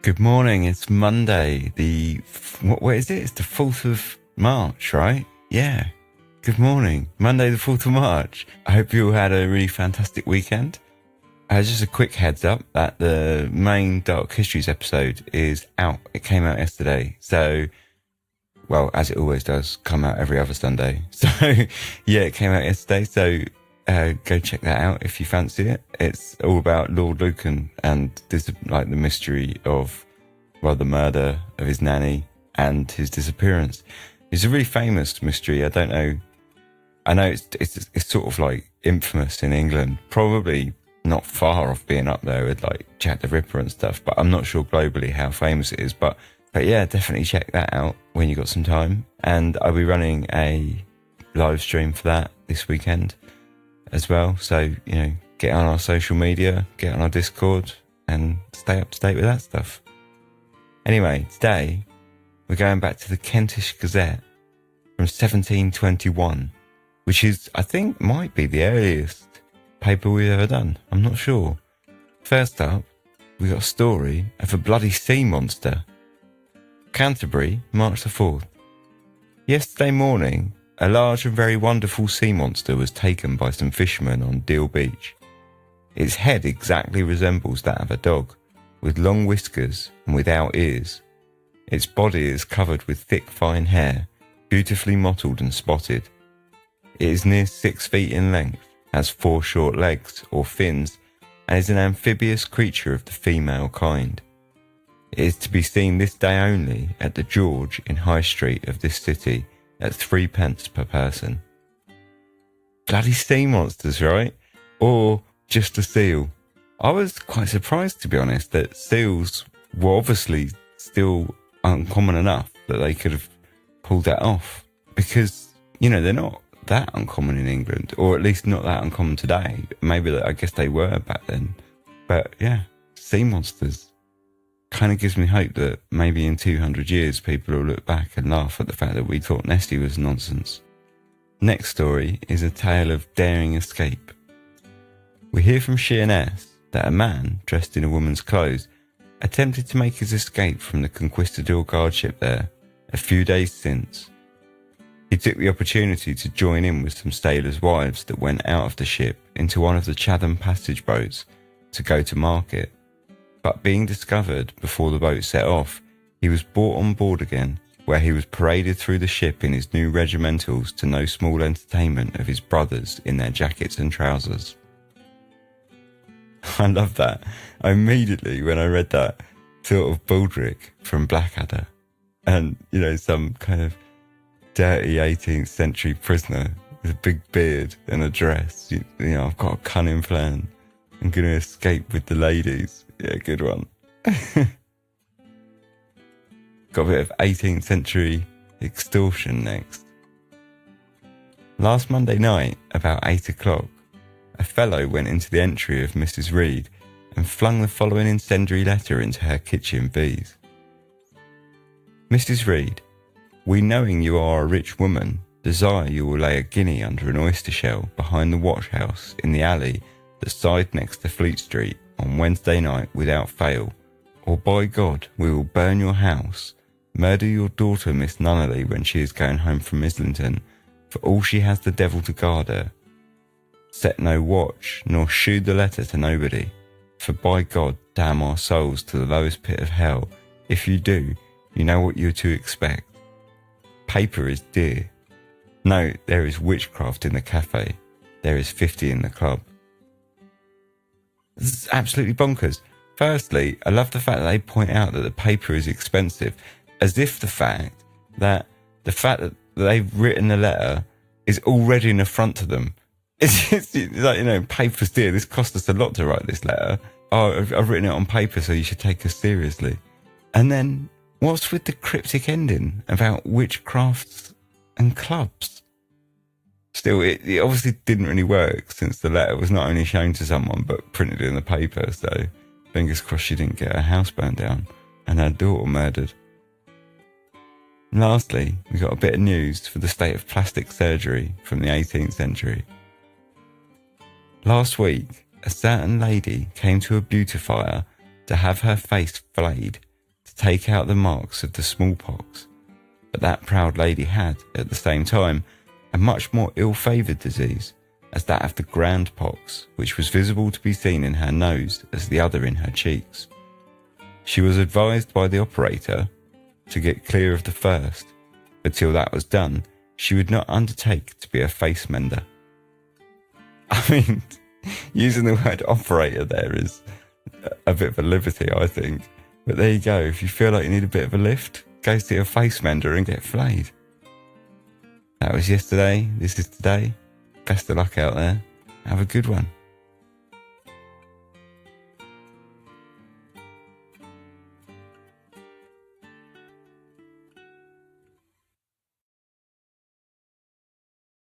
Good morning. It's Monday. What is it? It's the 4th of March, right? Yeah. Good morning. Monday, the 4th of March. I hope you all had a really fantastic weekend. Just a quick heads up that the main Dark Histories episode is out. It came out yesterday. So, well, as it always does, come out every other Sunday. So, yeah, it came out yesterday. So, go check that out if you fancy it. It's all about Lord Lucan and this, like, the mystery of, well, the murder of his nanny and his disappearance. It's a really famous mystery. I don't know. I know it's sort of like infamous in England, probably not far off being up there with like Jack the Ripper and stuff, but I'm not sure globally how famous it is. But yeah, definitely check that out when you got some time. And I'll be running a live stream for that this weekend as well. So, you know, get on our social media, get on our Discord and stay up to date with that stuff. Anyway, today we're going back to the Kentish Gazette from 1721, which is, I think, might be the earliest paper we've ever done. I'm not sure. First up, we got a story of a bloody sea monster. Canterbury, March the 4th. Yesterday morning, a large and very wonderful sea monster was taken by some fishermen on Deal Beach. Its head exactly resembles that of a dog, with long whiskers and without ears. Its body is covered with thick fine hair, beautifully mottled and spotted. It is near 6 feet in length, has 4 short legs or fins, and is an amphibious creature of the female kind. It is to be seen this day only at the George in High Street of this city at 3p per person. Bloody sea monsters, right? Or just a seal. I was quite surprised, to be honest, that seals were obviously still uncommon enough that they could have pulled that off. Because, you know, they're not that uncommon in England, or at least not that uncommon today. Maybe I guess they were back then. But yeah, sea monsters kind of gives me hope that maybe in 200 years people will look back and laugh at the fact that we thought Nessie was nonsense. Next story is a tale of daring escape. We hear from Sheerness that a man dressed in a woman's clothes attempted to make his escape from the Conquistador guardship there a few days since. He took the opportunity to join in with some sailors' wives that went out of the ship into one of the Chatham passage boats to go to market. But being discovered before the boat set off, he was brought on board again, where he was paraded through the ship in his new regimentals to no small entertainment of his brothers in their jackets and trousers. I love that. I immediately, when I read that, thought of Baldrick from Blackadder and, you know, some kind of dirty 18th century prisoner with a big beard and a dress. You know, I've got a cunning plan. I'm going to escape with the ladies. Yeah, good one. Got a bit of 18th century extortion next. Last Monday night, about 8 o'clock, a fellow went into the entry of Mrs. Reed and flung the following incendiary letter into her kitchen vise. Mrs. Reed, we knowing you are a rich woman, desire you will lay a guinea under an oyster shell behind the watch house in the alley that side next to Fleet Street on Wednesday night without fail, or by God we will burn your house, murder your daughter Miss Nunnally when she is going home from Islington, for all she has the devil to guard her. Set no watch, nor shew the letter to nobody, for by God damn our souls to the lowest pit of hell. If you do, you know what you're to expect. Paper is dear. No, there is witchcraft in the cafe. There is 50 in the club. This is absolutely bonkers. Firstly, I love the fact that they point out that the paper is expensive, as if the fact that they've written the letter is already an affront to them. It's like, you know, paper's dear. This cost us a lot to write this letter. Oh, I've written it on paper, so you should take us seriously. And then, what's with the cryptic ending about witchcrafts and clubs? Still, it obviously didn't really work, since the letter was not only shown to someone, but printed in the paper, so fingers crossed she didn't get her house burned down and her daughter murdered. And lastly, we got a bit of news for the state of plastic surgery from the 18th century. Last week, a certain lady came to a beautifier to have her face flayed to take out the marks of the smallpox. But that proud lady had, at the same time, a much more ill-favoured disease, as that of the grand pox, which was visible to be seen in her nose as the other in her cheeks. She was advised by the operator to get clear of the first, but till that was done, she would not undertake to be a face mender. I mean, using the word operator there is a bit of a liberty, I think. But there you go. If you feel like you need a bit of a lift, go see a face mender and get flayed. That was yesterday. This is today. Best of luck out there. Have a good one.